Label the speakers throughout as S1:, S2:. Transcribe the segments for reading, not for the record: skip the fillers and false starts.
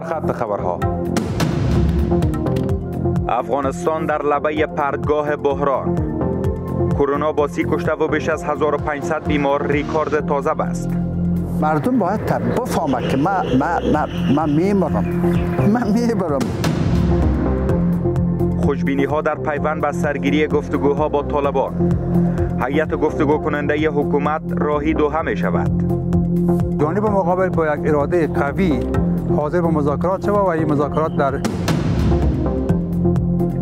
S1: سرخط خبرها. افغانستان در لبه پرتگاه بحران. کرونا با 30 کشته و بیش از 1500 بیمار ریکورد تازه بست.
S2: مردم باید بفهمند که من میبرم.
S1: خوشبینی ها در پیوند به سرگیری گفتگوها با طالبان. هیئت گفتگو کننده حکومت راهی دوحه می شود.
S3: جانب مقابل با یک اراده قوی حاضر به مذاکرات شود و این مذاکرات در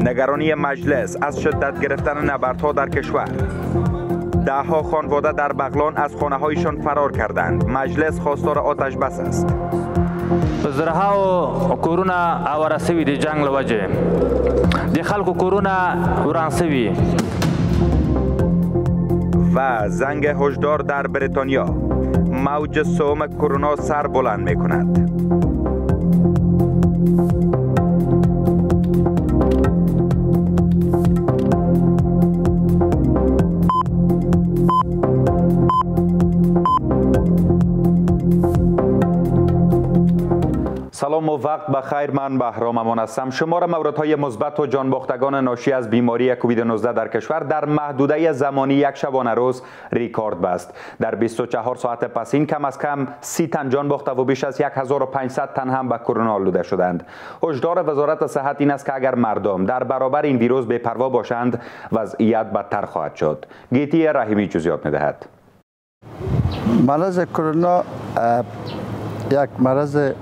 S1: نگرانی مجلس از شدت گرفتن نبردها در کشور. دهها خانواده در بغلان از خانه‌هایشان فرار کردند. مجلس خواستار آتش بس است.
S4: زرها و کرونا اورسوی دی جنگ لوجه دی خلق کرونا ورانسوی
S1: و زنگ هشدار در بریتانیا. موج سوم کرونا سر بلند می کند. سلام و وقت بخیر. من بهرام امان هستم. شمار موردهای مثبت و جانباختگان ناشی از بیماری کووید 19 در کشور در محدوده زمانی یک شبانه روز ریکورد بست. در 24 ساعت پسین کم از کم 30 تن جان باخته و بیش از 1500 تن هم به کرونا آلوده شدند. هشدار وزارت صحت این است که اگر مردم در برابر این ویروس بی‌پروا باشند وضعیت بدتر خواهد شد. گیتی رحیمی جزئیات می‌دهد.
S2: مرض کرونا یک مرض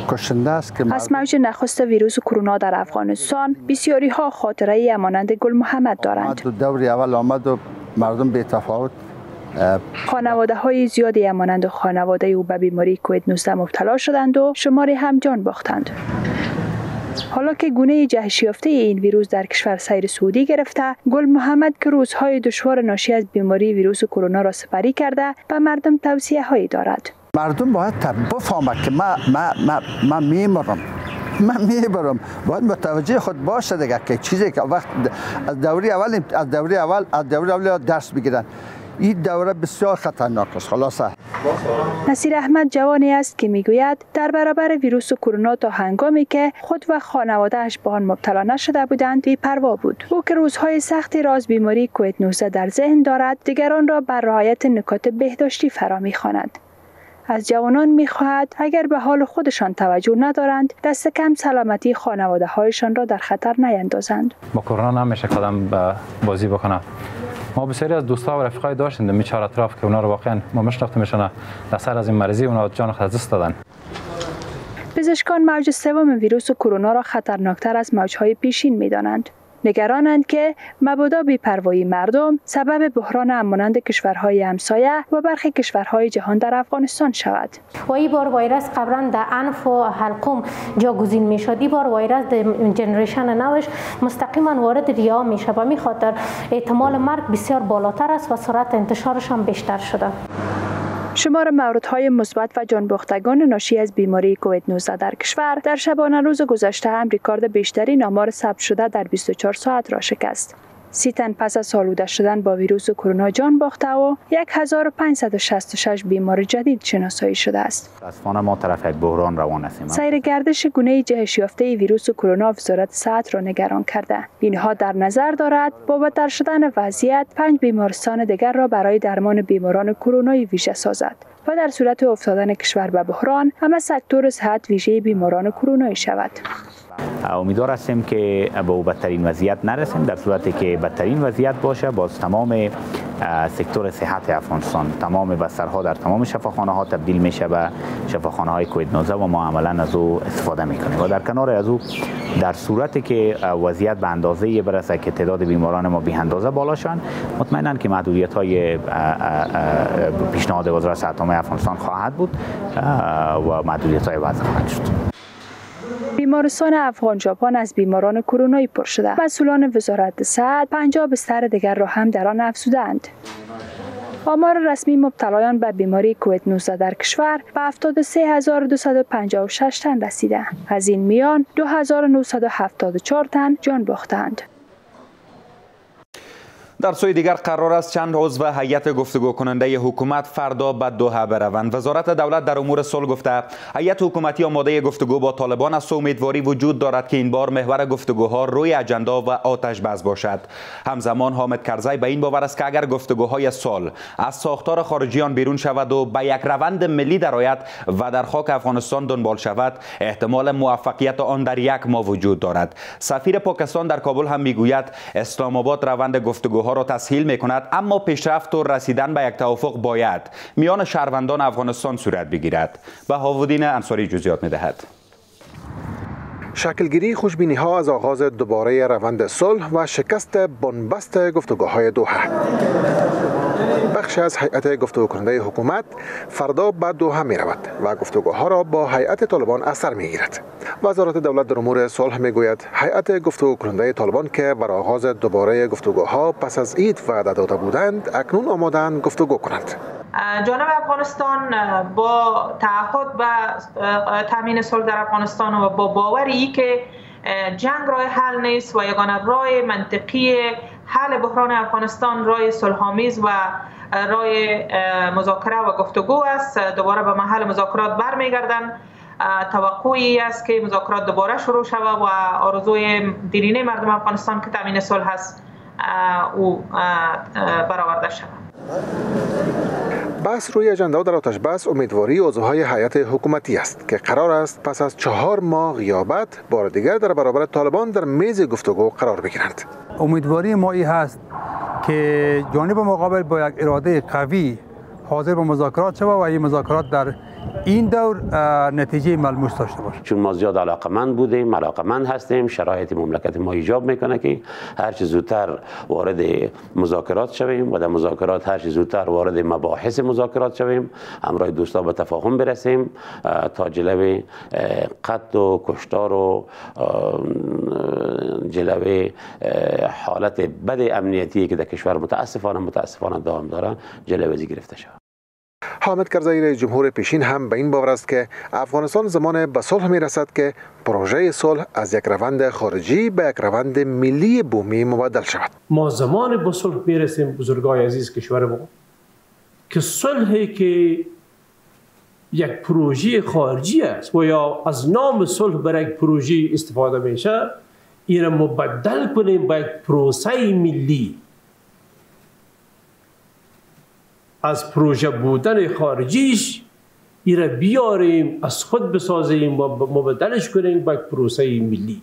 S2: کشنده است که
S5: از موج نخست ویروس کرونا در افغانستان بسیاری ها خاطره مانند گل محمد دارند.
S2: دوری اول آمد و مردم بی تفاوت
S5: خانواده های زیادی مانند خانواده او به بیماری کووید 19 مبتلا شدند و شماری هم جان باختند. حالا که گونه جهش یافته این ویروس در کشور سیر سعودی گرفته، گل محمد که روزهای دشوار ناشی از بیماری ویروس کرونا را سپری کرده به مردم توصیه هایی دارد.
S2: مردم باید بفهمند که من میبرم. باید متوجه خود باشه دیگه که چیزی که وقت از دوره اول درس بگیرن. این دوره بسیار خطرناک است. خلاصه
S5: نصیر احمد جوانی است که میگوید در برابر ویروس کرونا تا هنگامی که خود و خانواده‌اش به آن مبتلا نشده بودند بی‌پروا بود. او که روزهای سختی را از بیماری کووید 19 در ذهن دارد، دیگران را بر رعایت نکات بهداشتی فرا می‌خواند. از جوانان می‌خواهد اگر به حال خودشان توجه ندارند دست کم سلامتی خانواده هایشان را در خطر نیندازند.
S3: با کرونا نمیشه قدم به بازی بکنه. ما بسیاری از دوستا و رفیقای داشتیم در میچار اطراف که اونا رو واقعا ما میشناختیمشون در سر از این مریضی اونا جان خود از دست دادن.
S5: پزشکان موج سوم ویروس کرونا را خطرناکتر از موج‌های پیشین می‌دانند. نگرانند که مبادا بی‌پروایی مردم سبب بحران مانند کشورهای همسایه و برخی کشورهای جهان در افغانستان شود.
S6: و این بار ویروس قبلا در انف و حلقوم جاگزین میشد. این بار ویروس در جنریشن نوش مستقیما وارد ریا میشه و میخاطر احتمال مرگ بسیار بالاتر است و سرعت انتشارش هم بیشتر شده.
S5: شمار موردهای مثبت و جانباختگان ناشی از بیماری کووید 19 در کشور در شبانه روز گذشته هم ریکورد بیشترین آمار ثبت شده در 24 ساعت را شکست. 30 تن پس از آلوده شدن با ویروس کرونا جان باخته و 1566 بیمار جدید شناسایی شده است.
S7: متاسفانه ما طرف یک بحران روان هستیم.
S5: سیر گردش گونه جهش یافته ویروس کرونا وزارت صحت را نگران کرده. اینها در نظر دارد با بدتر شدن وضعیت 5 بیمارستان دیگر را برای درمان بیماران کرونایی ویژه سازد و در صورت افتادن کشور به بحران همه سکتور صحت ویژه بیماران کرونایی شود.
S7: امیدوار هستیم که به بدترین وضعیت نرسیم. در صورتی که بدترین وضعیت باشه باز تمام سکتور صحت افغانستان، تمام بسترها در تمام شفاخانه ها تبدیل میشه به شفاخانه های کووید 19 و ما عملا از او استفاده میکنیم و در کنار از او در صورتی که وضعیت به اندازه برسه که تعداد بیماران ما بی اندازه بالا شوند، مطمئنا که محدودیت های پیشنهاد وزارت صحت عامه افغانستان خواهد بود و محدودیت های وضع خواهد شد.
S5: بیمارستان افغان ژاپن از بیماران کرونایی پر شده. مسئولان وزارت صحت 50 بستر دیگر را هم در آن افزودند. آمار رسمی مبتلایان به بیماری کووید 19 در کشور به 73256 تن رسیده. از این میان 2974 تن جان باختند.
S1: در سوی دیگر قرار است چند عضو هیئت گفتگو کننده حکومت فردا به دوحه بروند. وزارت دولت در امور صلح گفته هیئت حکومتی آماده گفتگو با طالبان است و امیدواری وجود دارد که این بار محور گفتگوها روی اجندا و آتش بس باشد. همزمان حامد کرزی به این باور است که اگر گفتگوهای صلح از ساختار خارجیان بیرون شود و به یک روند ملی درآید و در خاک افغانستان دنبال شود، احتمال موفقیت آن در یک ماه وجود دارد. سفیر پاکستان در کابل هم میگوید اسلام آباد روند گفتگوها را تسهیل میکند، اما پیشرفت و رسیدن به یک توافق باید میان شهروندان افغانستان صورت بگیرد. بهاءالدین انصاری جزئیات میدهد.
S8: شکلگیری خوشبینی ها از آغاز دوباره روند صلح و شکست بنبست گفتگوهای دوحه. بخش از هیئت گفتگو کننده حکومت فردا به دوحه می رود و گفتگوها را با هیئت طالبان از سر می گیرد. وزارت دولت در امور صلح می گوید هیئت گفتگو کننده طالبان که بر آغاز دوباره گفتگوها پس از عید وعده داده بودند اکنون آماده‌اند گفتگو کنند.
S9: جانب افغانستان با تعهد و تامین صلح در افغانستان و با باوری که جنگ راه حل نیست و یگانه راه منطقی حل بحران افغانستان راه صلح‌آمیز و راه مذاکره و گفتگو است، دوباره به محل مذاکرات برمیگردند. توقعی است که مذاکرات دوباره شروع شود و آرزوی دیرینه مردم افغانستان که تامین صلح است او برآورده شود.
S8: بحث روی اجندا در آتش بس امیدواری عضوهای هیئت حکومتی است که قرار است پس از 4 ماه غیابت بار دیگر در برابر طالبان در میز گفتگو قرار بگیرند.
S10: امیدواری ما این هست که جانب مقابل با یک اراده قوی حاضر به مذاکرات شود و این مذاکرات در این دور نتیجه ملموس داشته باشه.
S11: چون ما زیاد علاقمند بودیم، علاقمند هستیم، شرایط مملکت ما ایجاب میکنه که هر چه زودتر وارد مذاکرات شویم و در مذاکرات هر چه زودتر وارد مباحث مذاکرات شویم، همراه دوستا به تفاهم برسیم تا جلوی قتل و کشتار و جلوی حالت بد امنیتی که در کشور متاسفانه دام داره جلوی گرفته شود.
S8: حامد کرزی رئیس جمهور پیشین هم به این باور است که افغانستان زمان به صلح می رسد که پروژه صلح از یک روند خارجی به یک روند ملی بومی مبدل شود.
S12: ما زمان به صلح می رسیم بزرگای عزیز کشور ما که صلحی که یک پروژه خارجی است و یا از نام صلح برای یک پروژه استفاده میشه، این را مبدل کنیم به یک پروسه ملی. از پروژه بودن خارجیش این را بیاریم، از خود بسازیم و مبدلش کنیم به پروسه ملی.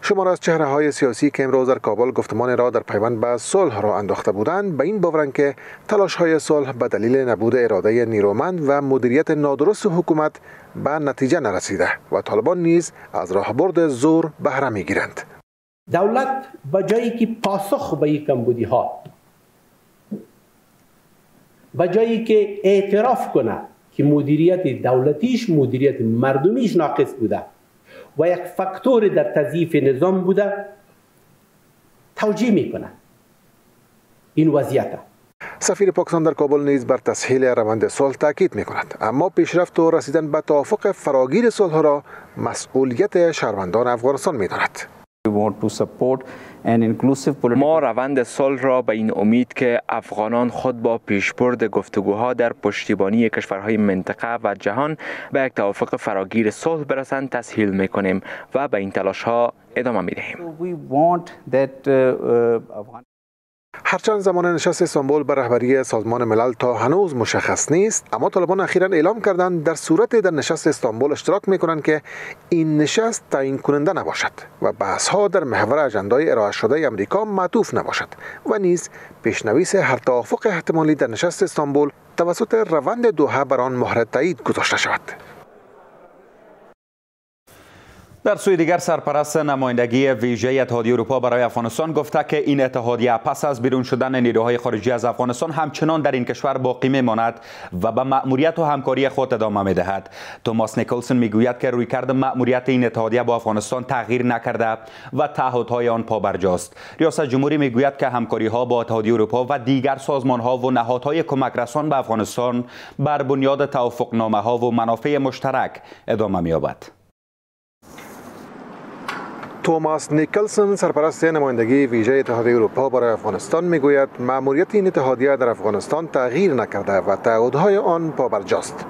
S8: شمار از چهره‌های سیاسی که امروز در کابل گفتمان را در پیوند به صلح را انداخته بودند به این باورند که تلاش‌های صلح به دلیل نبود اراده نیرومند و مدیریت نادرست حکومت به نتیجه نرسیده و طالبان نیز از راهبرد زور بهره می‌گیرند.
S12: دولت به جایی که پاسخ به این کمبودی‌ها، به جایی که اعتراف کنه که مدیریت دولتیش مدیریت مردمیش ناقص بوده و یک فاکتور در تضعیف نظام بوده، توجیه میکنه این وضعیت.
S8: سفیر پاکستان در کابل نیز بر تسهیل روند صلح تاکید میکند، اما پیشرفت و رسیدن به توافق فراگیر صلح را مسئولیت شهروندان افغانستان میداند.
S13: ما روند صلح را به این امید که افغانان خود با پیشبرد گفتگوها در پشتیبانی کشورهای منطقه و جهان به یک توافق فراگیر صلح برسند تسهیل میکنیم و به این تلاش‌ها ادامه میدهیم.
S8: هرچند زمان نشست استانبول بر رهبری سازمان ملل تا هنوز مشخص نیست، اما طالبان اخیراً اعلام کردند در صورت در نشست استانبول اشتراک میکنند که این نشست تعیین کننده نباشد و بحث‌ها در محور اجندای ارائه شده امریکا معطوف نباشد و نیز پیشنویس هر توافق احتمالی در نشست استانبول توسط روند دوحه بر آن مهر تایید گذاشته شود.
S1: در سوی دیگر سرپرست نمایندگی ویژه اتحادیه اروپا برای افغانستان گفته که این اتحادیه پس از بیرون شدن نیروهای خارجی از افغانستان همچنان در این کشور باقی میماند و به مأموریت و همکاری خود ادامه میدهد. توماس نیکلسون میگوید که رویکرد مأموریت این اتحادیه با افغانستان تغییر نکرده و تعهدهای آن پابرجاست. ریاست جمهوری میگوید که همکاری ها با اتحادیه اروپا و دیگر سازمان ها و نهادهای کمک رسان به افغانستان بر بنیاد توافقنامه ها و منافع مشترک ادامه می‌یابد.
S8: توماس نیکلسون سرپرست نمایندگی ویژه اتحادیه اروپا برای افغانستان میگوید مأموریت این اتحادیه در افغانستان تغییر نکرده و تعهدهای آن پابرجاست.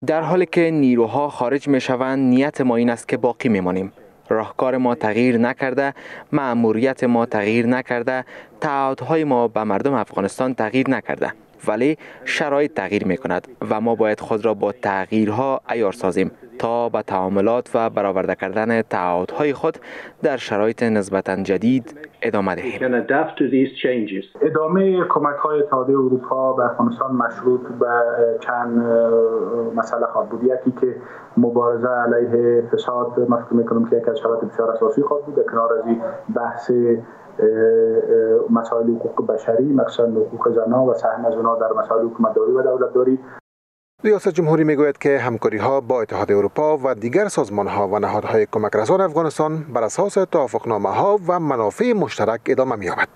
S13: در حالی که نیروها خارج میشوند نیت ما این است که باقی میمانیم. راهکار ما تغییر نکرده، مأموریت ما تغییر نکرده، تعهدهای ما به مردم افغانستان تغییر نکرده، ولی شرایط تغییر میکند و ما باید خود را با تغییرها عیار سازیم تا به تعاملات و برآورده کردن تعهدهای خود در شرایط نسبتاً جدید ادامه دهیم.
S14: ادامه کمک‌های اتحادیه اروپا به افغانستان مشروط به چند مسئله خواهد بود. یکی که مبارزه علیه فساد، من فکر می‌کنم که یکی از شرایط بسیار اساسی خواهد بود. کنار از این بحث مسائل حقوق بشری، مخصوصا حقوق زنان و سهم زنان در مسائل حکومتداری و دولتداری.
S8: ریاست جمهوری میگوید که همکاری‌ها با اتحادیه اروپا و دیگر سازمان‌ها و نهادهای کمک رسان افغانستان بر اساس توافقنامه‌ها و منافع مشترک ادامه می‌یابد.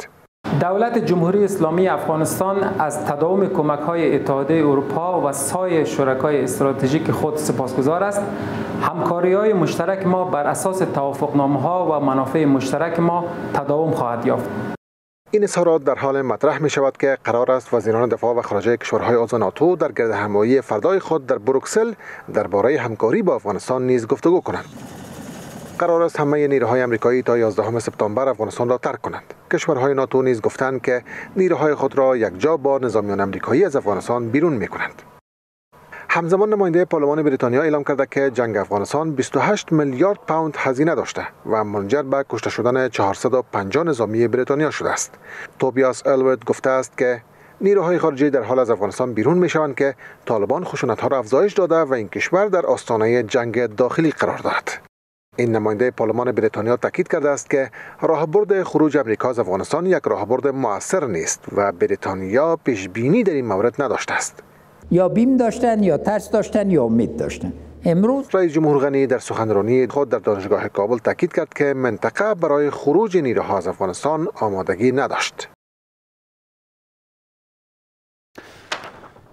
S15: دولت جمهوری اسلامی افغانستان از تداوم کمک‌های اتحادیه اروپا و سایر شرکای استراتژیک خود سپاسگزار است. همکاری‌های مشترک ما بر اساس توافقنامه‌ها و منافع مشترک ما تداوم خواهد یافت.
S8: این اظهارات در حال مطرح می شود که قرار است وزیران دفاع و خارجه کشورهای عضو ناتو در گرد همایی فردای خود در بروکسل درباره همکاری با افغانستان نیز گفتگو کنند. قرار است همه نیروهای آمریکایی تا 11 سپتامبر افغانستان را ترک کنند. کشورهای ناتو نیز گفتند که نیروهای خود را یکجا با نظامیان آمریکایی از افغانستان بیرون می کنند. همزمان نماینده پارلمان بریتانیا اعلام کرده که جنگ افغانستان 28 میلیارد پوند هزینه داشته و منجر به کشته شدن 450 نظامی بریتانیا شده است. توبیاس الورد گفته است که نیروهای خارجی در حال از افغانستان بیرون می شوند که طالبان خشونت‌ها را افزایش داده و این کشور در آستانه جنگ داخلی قرار دارد. این نماینده پارلمان بریتانیا تاکید کرده است که راهبرد خروج آمریکا از افغانستان یک راهبرد مؤثر نیست و بریتانیا پیش بینی در این مورد نداشته است.
S16: یا بیم داشتن یا ترس داشتن یا امید داشتن. امروز
S8: رئیس جمهور غنی در سخنرانی خود در دانشگاه کابل تاکید کرد که منطقه برای خروج نیروها از افغانستان آمادگی نداشت.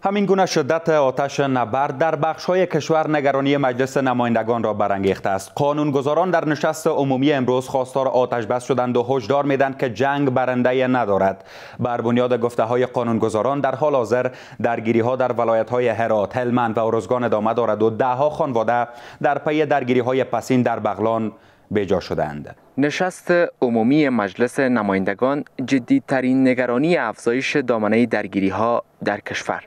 S1: همین گونه شدت آتش نبرد در بخش‌های کشور نگرانی مجلس نمایندگان را برانگیخته است. قانونگذاران در نشست عمومی امروز خواستار آتش بس شدند و هشدار میدن که جنگ برنده ندارد. بر بنیاد گفته‌های قانونگذاران در حال حاضر درگیری‌ها در ولایت‌های هرات، هلمند و ارزگان ادامه دارد و ده‌ها خانواده در پی درگیری‌های پسین در بغلان بیجا شدند.
S13: نشست عمومی مجلس نمایندگان جدی‌ترین نگرانی افزایش دامنه درگیری‌ها در کشور،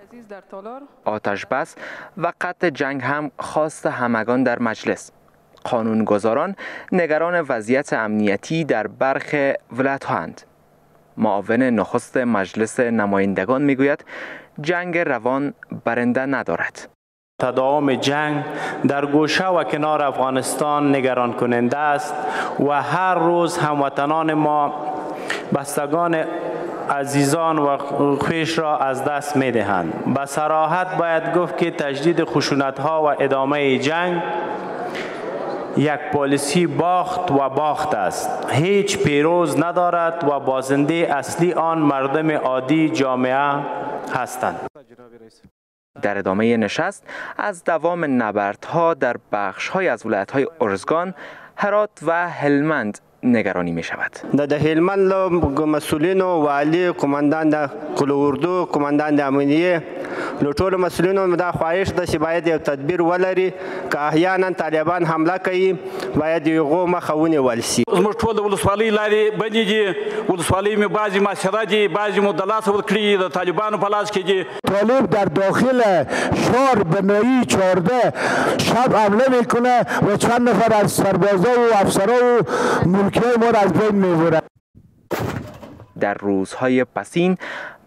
S13: آتش بس و قطع جنگ هم خواست همگان در مجلس. قانونگذاران نگران وضعیت امنیتی در برخی ولایت‌هاند. معاون نخست مجلس نمایندگان میگوید جنگ روان برنده ندارد.
S17: تداوم جنگ در گوشه و کنار افغانستان نگران کننده است و هر روز هموطنان ما بستگان عزیزان و خویش را از دست می دهند. به صراحت باید گفت که تجدید خشونت‌ها و ادامه جنگ یک پالیسی باخت و باخت است. هیچ پیروز ندارد و بازنده اصلی آن مردم عادی جامعه هستند.
S13: در ادامه نشست از دوام نبردها در بخش‌های از ولایت‌های ارزگان، هرات و هلمند نگرانی می شود.
S18: د هلمند مسئولینو والی قومندان د قلوردو قومندان د امنیه له ټولو مسئولینو دا خواهش ده چې باید یو تدبیر ولري که احیانا طالبان حمله کوي باید یو مخه ونیول شي.
S19: زموږ ټول د ولسوالۍ لارې بندې دي، ولسوالۍ مې بعضې محاصره دي، بعضې مو د لاسه ورکړي د طالبانو په لاس کې دي.
S20: طالب در داخل شهر بنایی 14 شب حمله میکنه و چند نفر از سربازا و افسرا و ملکیای ما را از بین میبرد.
S13: در روزهای پسین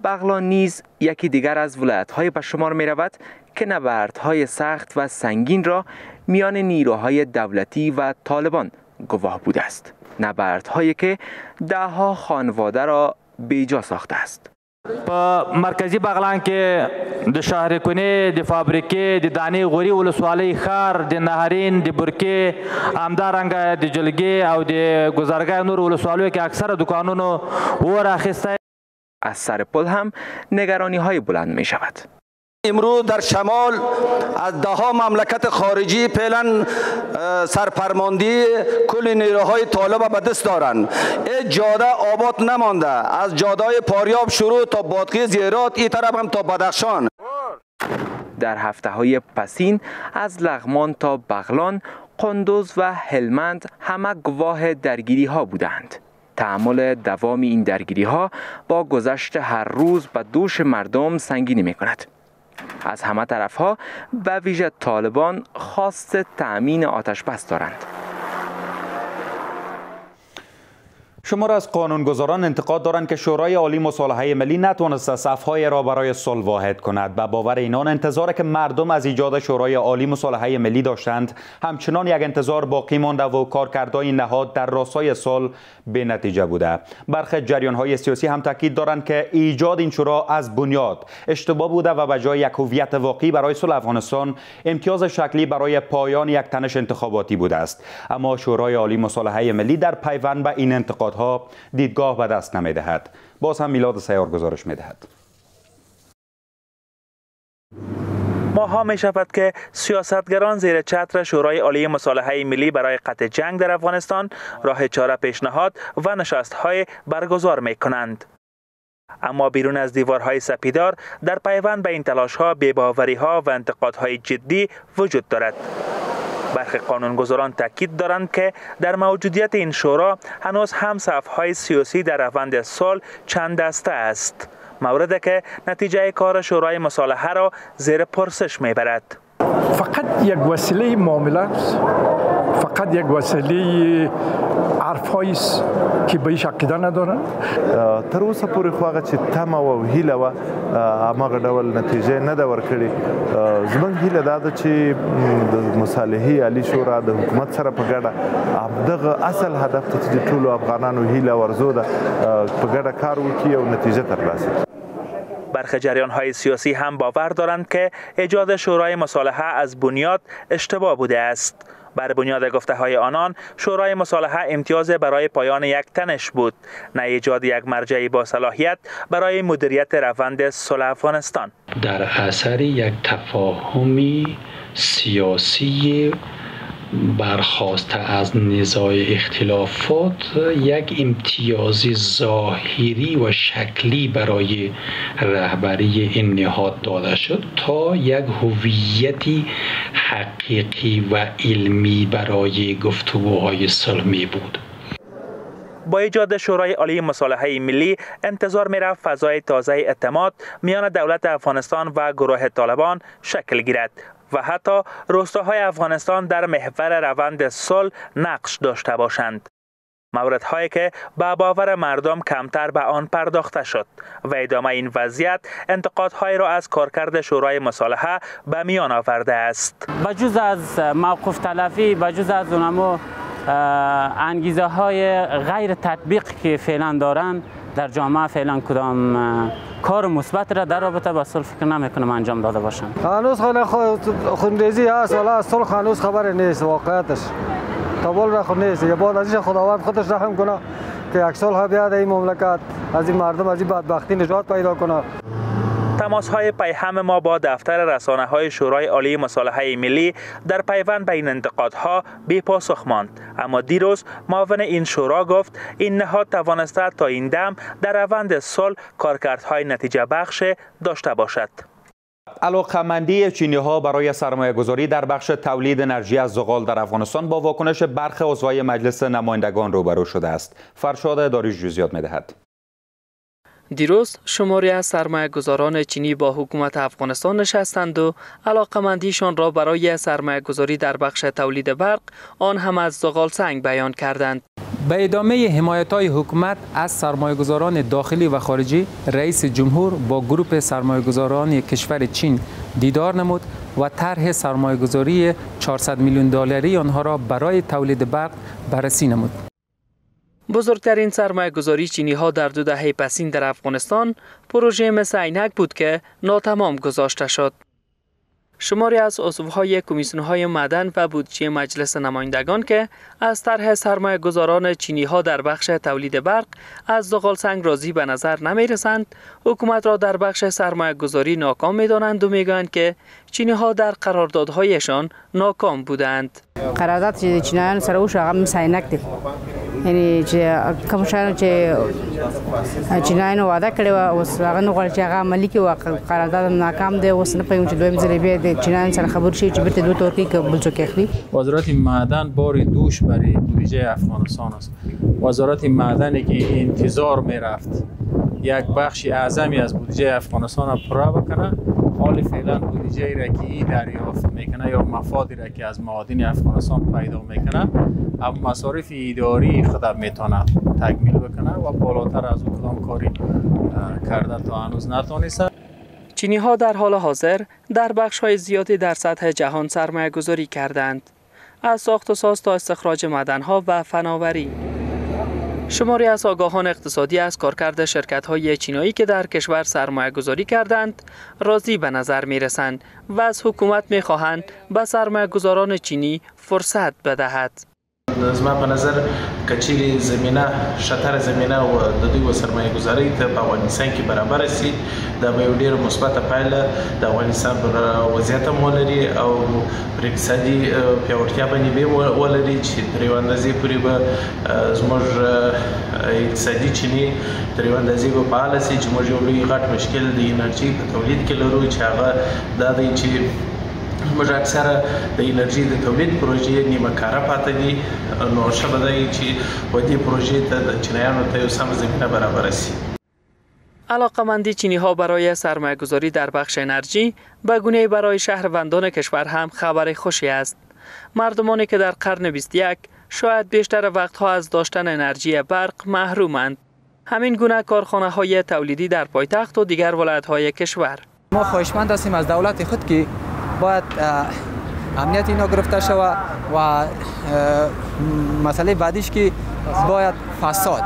S13: بغلان نیز یکی دیگر از ولایت‌های به شمار می رود که نبردهای سخت و سنگین را میان نیروهای دولتی و طالبان گواه بوده است. نبردهایی که ده‌ها خانواده را بیجا ساخته است.
S4: په مرکزی بغلان کې د شهرکنې، د فابریکې، د دانې غوري ولسوالۍ ښار، د نهرین، د برکې، همدارنګه د جلګې او د ګذرګاه نور ولسوالیو کې اکثره دکانونو اور اخیسته.
S13: از سر پل هم نگرانی های بلند می شود.
S21: امروز در شمال از دهها مملکت خارجی فعلا سرپرماندی کل نیروهای طالب به دست دارند. این جاده آباد نمانده، از جاده‌های پاریاب شروع تا بادغیس زیرات، این طرف هم تا بدخشان.
S13: در هفته‌های پسین از لغمان تا بغلان، قندوز و هلمند همه گواه درگیری ها بودند. تحمل دوام این درگیری ها با گذشت هر روز به دوش مردم سنگینی می کند. از همه طرف ها به ویژه طالبان خواست تأمین آتش بس دارند.
S1: شمار از قانونگذاران انتقاد دارند که شورای عالی مصالحه ملی نتوانسته صفهای را برای صلح واحد کند. به باور اینان انتظاری که مردم از ایجاد شورای عالی مصالحه ملی داشتند همچنان یک انتظار باقی مانده و کارکردهای نهاد در راستای صلح به نتیجه بوده. برخی جریان‌های سیاسی هم تاکید دارند که ایجاد این شورا از بنیاد اشتباه بوده و به جای یک هویت واقعی برای صلح افغانستان امتیاز شکلی برای پایان یک تنش انتخاباتی بوده است. اما شورای عالی مصالحه ملی در پیوند به این انتقادها دیدگاه به دست نمی‌دهد. باز هم میلاد سیار گزارش می‌دهد.
S22: ماها می شود که سیاستگران زیر چتر شورای عالی مصالحه ملی برای قطع جنگ در افغانستان راه چاره پیشنهاد و نشست‌های برگزار می کنند. اما بیرون از دیوارهای سپیدار در پیوند به این تلاش‌ها بی‌باوری‌ها و انتقادهای جدی وجود دارد. برخی قانونگذاران تاکید دارند که در موجودیت این شورا هنوز هم صف‌های سیاسی در روند صلح چند دسته است، موردی که نتیجه کار شورای مصالحه را زیر پرسش میبرد.
S23: فقط یک وسیله معامله است، فقط یک وسیله حرفایی است که به هیچ عقیده ندارن.
S24: تر اوسه پورې خو هغه چې تمه و هیله وه هماغه ډول نتیجه نه ده ورکړې. زموږ هیله دا ده چې د مصالحې عالي شورا د حکومت سره په ګډه دغه اصل هدف ته چې ټولو افغانانو هیله ورزو ده په ګډه کار وکړي او نتیجه ترلاسه کړي.
S22: برخی جریان‌های سیاسی هم باور دارند که ایجاد شورای مصالحه از بنیاد اشتباه بوده است. بر بنیاد گفته‌های آنان شورای مصالحه امتیاز برای پایان یک تنش بود، نه ایجاد یک مرجع با صلاحیت برای مدیریت روند صلح افغانستان.
S25: در اثر یک تفاهمی سیاسی برخواسته از نزاع اختلافات یک امتیاز ظاهری و شکلی برای رهبری این نهاد داده شد تا یک هویتی حقیقی و علمی برای گفتگوهای صلح می بود.
S22: با ایجاد شورای عالی مصالحه ملی انتظار می‌رفت فضای تازه اعتماد میان دولت افغانستان و گروه طالبان شکل گیرد و حتی روستاهای افغانستان در محور روند صلح نقش داشته باشند. موردهایی که با باور مردم کمتر به آن پرداخته شد و ادامه این وضعیت انتقادهای را از کارکرد شورای مصالحه به میان آورده است.
S26: بجز از موقف تلفی، بجز از اونمو انگیزه های غیر تطبیق که فعلا دارن در جامعه فعلا کدام کار مثبت را در رابطه با صلح فکر نمیکنم انجام داده باشند.
S27: هنوز خونریزی هست ولی از صلح هنوز خبر نیست. واقعیتش قبول را خود نیست. یه بعد ازش خداوند خودش رحم کنه که یک صلح بیاد این مملکت، از این مردم از این بدبختی نجات پیدا کنه.
S22: تماس‌های پیهم ما با دفتر رسانه‌های شورای عالی مصالحه ملی در پیوند به این انتقادها بی‌پاسخ ماند، اما دیروز معاون این شورا گفت این نهاد توانسته تا این دم در روند صلح کارکردهای نتیجه بخش داشته باشد.
S1: علاقه‌مندی چینی‌ها برای سرمایه‌گذاری در بخش تولید انرژی از زغال در افغانستان با واکنش برخی عضوای مجلس نمایندگان روبرو شده است. فرشاد داریوش جزئیات می‌دهد.
S28: دیروز شماری از سرمایه‌گذاران چینی با حکومت افغانستان نشستند و علاقه‌مندیشان را برای سرمایه‌گذاری در بخش تولید برق آن هم از زغال سنگ بیان کردند.
S15: به ادامه حمایت‌های حکومت از سرمایه‌گذاران داخلی و خارجی، رئیس جمهور با گروه سرمایه‌گذاران کشور چین دیدار نمود و طرح سرمایه‌گذاری 400 میلیون دلاری آنها را برای تولید برق بررسی نمود.
S28: بزرگترین سرمایه‌گذاری چینی‌ها در 2 دهه پسین در افغانستان پروژه مثل عینک بود که ناتمام گذاشته شد. شماری از عضوهای کمیسیون‌های معدن و بودجه مجلس نمایندگان که از طرح سرمایه‌گذاران چینی‌ها در بخش تولید برق از زغالسنگ راضی به نظر نمی‌رسند، حکومت را در بخش سرمایه‌گذاری ناکام می‌دانند و می‌گویند که چینی‌ها در قراردادهایشان ناکام بودند.
S2: قرارداد چې چینایان سره وشو هغه مساینک دي، یعنی چې کوم شان چې چینایان وعده کړی و اوس هغه نه غواړي چې هغه عملي کړي، قرارداد ناکام دی. اوس نه پوهیږم چې دویم ځل بیا د چینایان سره خبر شي چې بیرته دوی ترکیه که بل څوک اخلي.
S3: وزارت معدن بار دوش برای بودجه افغانستان است. وزارت معدنی که انتظار میرفت یک بخش اعظمی از بودجه افغانستان را پورا بکنه، حال فعلا بودجه را که ای دریافت میکنه یا مفادی را که از معادن افغانستان پیدا میکنه، اما مصارف اداری خود میتونه تکمیل بکنه و بالاتر از اون کدام کاری کرده تا هنوز نتونسته.
S28: چینی ها در حال حاضر در بخش های زیادی در سطح جهان سرمایه گذاری کردند، از ساخت و ساز تا استخراج معدن ها و فناوری. شماری از آگاهان اقتصادی از کارکرد شرکت‌های چینایی که در کشور سرمایه‌گذاری کردند، راضی به نظر می‌رسند و از حکومت می‌خواهند به سرمایه‌گذاران چینی فرصت بدهد.
S5: زما په نظر کچېرې زمینه شتره زمینه و د دوی سرمایه گذاري ته په افغانستان کې برابر شي، دا به یو ډېر مثبته پایله د افغانستان پر وضعیت هم ولري او پر اقتصادي پیاوړتیا باندې به ولري چې تر یوه اندازې پورې به زموږ اقتصادي چینې تر یوه اندازې به فعاله شي چې موږ یو لوی غټ مشکل د انرژي په تولید کې لرو چې هغه دا دی چې موږ اکثره د انرژي د تولید پروژې نیمه کاره پاتې دي، نو ښه به دی چې و دې پروژې ته د چینایانو ته یو سمه زمینه برابره شي.
S28: علاقه‌مندی چینی‌ها برای سرمایه‌گذاری در بخش انرژی به گونه‌ای برای شهروندان کشور هم خبر خوشی است. مردمانی که در قرن 21 شاید بیشتر وقتها از داشتن انرژی برق محرومند. همین گونه کارخانه‌های تولیدی در پایتخت و دیگر ولایت‌های کشور.
S15: ما خواهشمند هستیم از دولت خود که باید امنیت اینا گرفته شود و مسئله بعدیش که باید فساد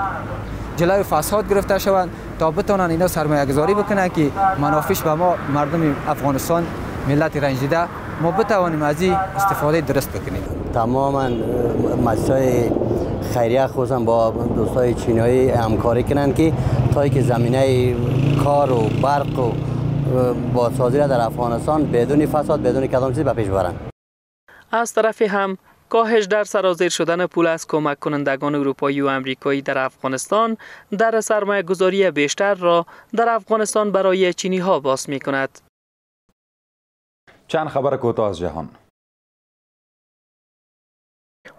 S15: جلوی فساد گرفته شود تا بتونن اینا سرمایه گذاری بکنن که منافعش به ما مردم افغانستان ملت رنجیده ما بتوانیم از این استفاده درست بکنیم.
S6: تماما مؤسسات خیریه خصوصا با دوستای چینایی همکاری کنن که تا که زمینه کار و برق و بازسازی را در افغانستان بدون فساد بدون کدام چیزی به پیش برند.
S28: از طرفی هم کاهش در سرازیر شدن پول از کمک کنندگان اروپایی و امریکایی در افغانستان در سرمایه گذاری بیشتر را در افغانستان برای چینی ها باز می کند.
S1: چند خبر کوتاه از جهان.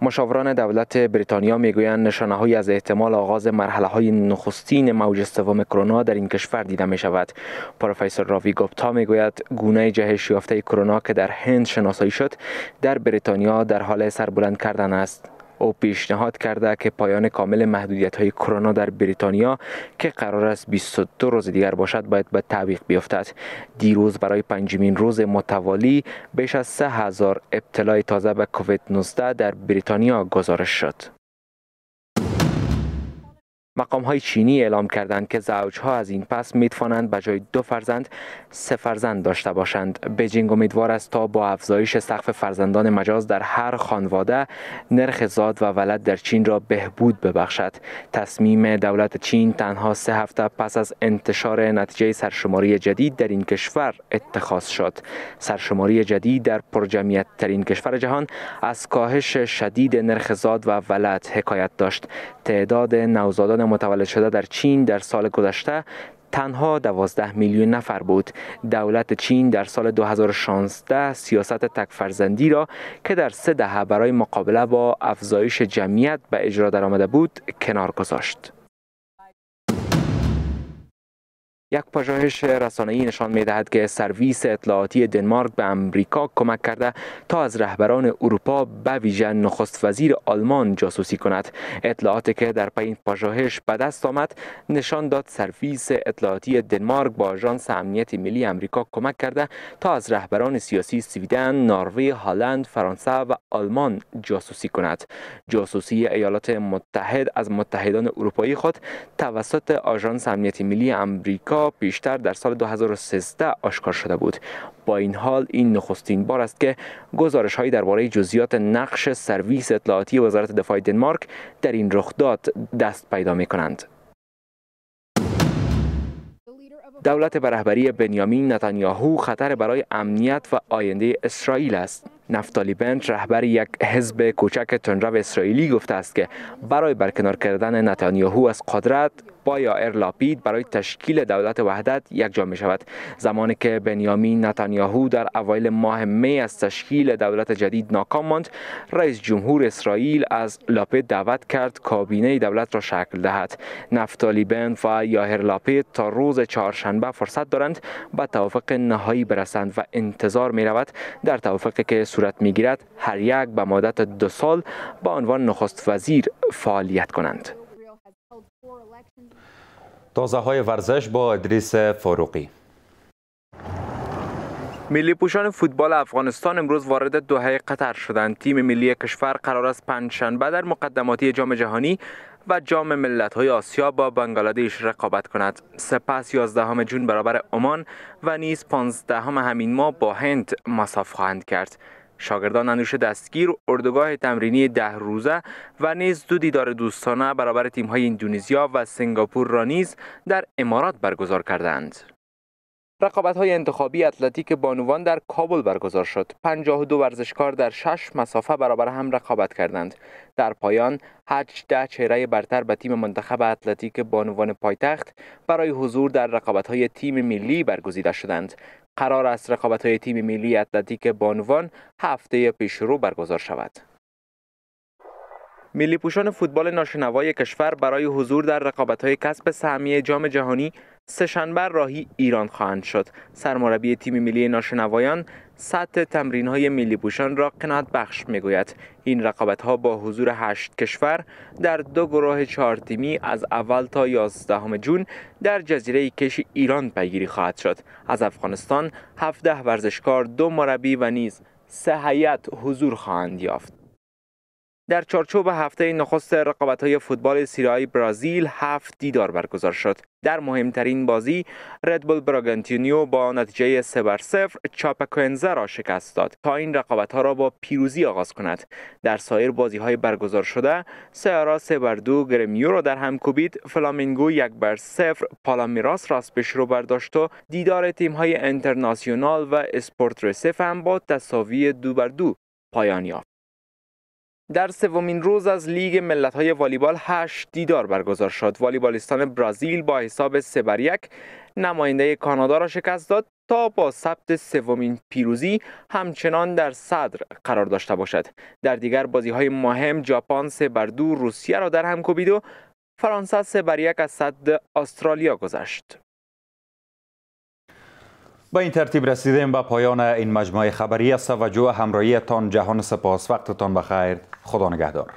S13: مشاوران دولت بریتانیا میگویند نشانه‌هایی از احتمال آغاز مرحله‌های نخستین موج سوم کرونا در این کشور دیده می شود. پروفسور راوی گوپتا میگوید گونه جهش یافته کرونا که در هند شناسایی شد در بریتانیا در حال سربلند کردن است. او پیشنهاد کرده که پایان کامل محدودیت‌های کرونا در بریتانیا که قرار است 22 روز دیگر باشد باید به تعویق بیفتد. دیروز برای پنجمین روز متوالی بیش از 3000 ابتلای تازه به کووید 19 در بریتانیا گزارش شد. مقام‌های چینی اعلام کردند که زوجها از این پس می‌توانند به جای 2 فرزند 3 فرزند داشته باشند. بیجینگ امیدوار است تا با افزایش سقف فرزندان مجاز در هر خانواده نرخ زاد و ولد در چین را بهبود ببخشد. تصمیم دولت چین تنها 3 هفته پس از انتشار نتیجه سرشماری جدید در این کشور اتخاذ شد. سرشماری جدید در پرجمعیت ترین کشور جهان از کاهش شدید نرخ زاد و ولد حکایت داشت. تعداد نوزادان متولد شده در چین در سال گذشته تنها 12 میلیون نفر بود. دولت چین در سال 2016 سیاست تک فرزندی را که در 3 دهه برای مقابله با افزایش جمعیت به اجرا درآمده بود کنار گذاشت. یک پژوهش رسانه‌ای نشان می‌دهد که سرویس اطلاعاتی دنمارک به امریکا کمک کرده تا از رهبران اروپا به ویژه نخست وزیر آلمان جاسوسی کند. اطلاعاتی که در پی این پژوهش به دست آمد نشان داد سرویس اطلاعاتی دنمارک با آژانس امنیت ملی امریکا کمک کرده تا از رهبران سیاسی سویدن، نروژ، هلند، فرانسه و آلمان جاسوسی کند. جاسوسی ایالات متحده از متحدان اروپایی خود توسط آژانس امنیت ملی امریکا تا پیشتر در سال 2013 آشکار شده بود. با این حال این نخستین بار است که گزارش‌هایی درباره جزئیات نقش سرویس اطلاعاتی وزارت دفاع دنمارک در این رخداد دست پیدا می‌کنند. دولت به رهبری بنیامین نتانیاهو خطر برای امنیت و آینده اسرائیل است. نفتالی بنت رهبر یک حزب کوچک تندرو اسرائیلی گفته است که برای برکنار کردن نتانیاهو از قدرت با یائر لاپید برای تشکیل دولت وحدت یکجا می شود. زمانی که بنیامین نتانیاهو در اوایل ماه می از تشکیل دولت جدید ناکام ماند، رئیس جمهور اسرائیل از لاپید دعوت کرد کابینه دولت را شکل دهد. نفتالی بنت و یائر لاپید تا روز چهارشنبه فرصت دارند به توافق نهایی برسند و انتظار می رود در توافقی که صورت می گیرد هر یک به مدت 2 سال با عنوان نخست وزیر فعالیت کنند.
S1: تازه های ورزش با ادریس فاروقی.
S13: ملی پوشان فوتبال افغانستان امروز وارد دوحه قطر شدند. تیم ملی کشور قرار است پنجشنبه در مقدماتی جام جهانی و جام ملت‌های آسیا با بنگلادش رقابت کند. سپس 11 جون برابر عمان و نیز 15 همین ماه با هند مصاف خواهند کرد. شاگردان انوش دستگیر اردوگاه تمرینی 10 روزه و نیز 2 دیدار دوستانه برابر تیم‌های اندونزیا و سنگاپور را نیز در امارات برگزار کردند. رقابت‌های انتخابی اتلتیک بانوان در کابل برگزار شد. 52 ورزشکار در 6 مسافه برابر هم رقابت کردند. در پایان 18 چهره برتر به تیم منتخب اتلتیک بانوان پایتخت برای حضور در رقابت‌های تیم ملی برگزیده شدند. قرار است رقابت‌های تیم ملی اتلتیک بانوان هفته پیشرو برگزار شود. ملی پوشان فوتبال ناشنوای کشور برای حضور در رقابت‌های کسب سهمیه جام جهانی سه‌شنبه راهی ایران خواهند شد. سرمربی تیم ملی ناشنوایان سطح تمرین‌های ملی پوشان را قناعت بخش می‌گوید. این رقابت‌ها با حضور 8 کشور در 2 گروه 4 تیمی از اول تا 11 جون در جزیره کش ایران پیگیری خواهد شد. از افغانستان 17 ورزشکار، 2 مربی و نیز 3 هیئت حضور خواهند یافت. در چارچوب هفته نخست رقابت‌های فوتبال سری آ برزیل 7 دیدار برگزار شد. در مهمترین بازی ردبول براگانتینیو با نتیجه 3-0 چاپکوئنزه را شکست داد تا این رقابت‌ها را با پیروزی آغاز کند. در سایر بازی‌های برگزار شده سئارا 3-2 گرمیو را در هم کوبید، فلامینگو 1-0 پالامیراس را از پیشرو برداشت و دیدار تیم‌های انترناسیونال و اسپورت رسیف هم با تساوی 2-2 پایان یافت. در سومین روز از لیگ ملت‌های والیبال 8 دیدار برگزار شد. والیبالیستان برزیل با حساب 3-1 نماینده کانادا را شکست داد تا با ثبت سومین پیروزی همچنان در صدر قرار داشته باشد. در دیگر بازی‌های مهم ژاپن 3-2 روسیه را در هم کوبید و فرانسه 3-1 از صد استرالیا گذشت.
S1: با این ترتیب رسیدیم به پایان این مجموعه خبری. از توجه همراهیتان جهان سپاس. وقتتان بخیر. خدا نگهدار.